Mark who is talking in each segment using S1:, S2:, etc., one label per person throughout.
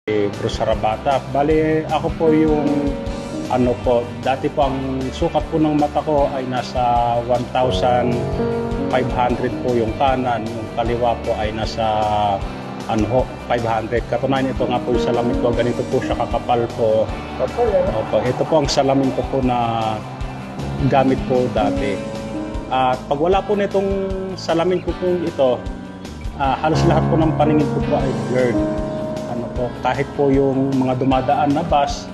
S1: Bruce Sarabata. Bali, ako po yung dati po ang sukat po ng mata ko ay nasa 1,500 po yung kanan, yung kaliwa po ay nasa 500. Katunayan ito nga po yung salamin ko, ganito po siya kakapal po.
S2: Kapal yan.
S1: Opo, ito po ang salamin ko po na gamit po dati. At pag wala po nitong salamin ko po ito, halos lahat po ng paningin ko po ay blurred. Kahit po yung mga dumadaan na bus,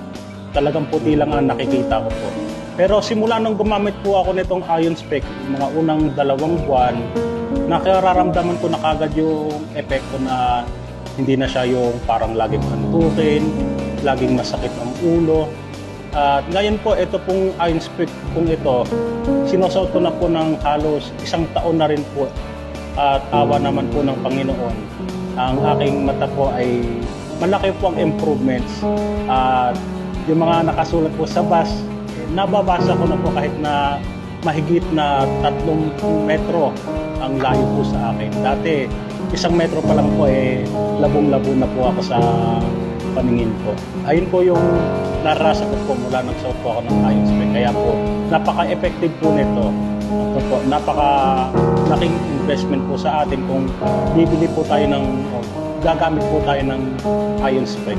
S1: talagang puti lang ang nakikita ko po. Pero simula nung gumamit po ako nitong Ion Spec, mga unang 2 buwan, nakararamdaman ko na kagad yung epekto na hindi na siya yung parang laging antukin, laging masakit ang ulo. At ngayon po, ito pong Ion Spec kung ito, sinusuot ko na po ng halos 1 taon na rin po. At awa naman po ng Panginoon, ang aking mata po ay malaki po ang improvements. At yung mga nakasulat po sa bus, nababasa ko na po kahit na mahigit na 3 metro ang layo po sa akin. Dati, 1 metro pa lang po labong-labo na po ako sa paningin ko. Ayun po yung narasa ko po mula nang suot po ako ng Ion Spec. Kaya po, napaka-effective po nito. Napaka-laking investment po sa atin kung bibili po tayo gagamit po tayo ng Ion Spec.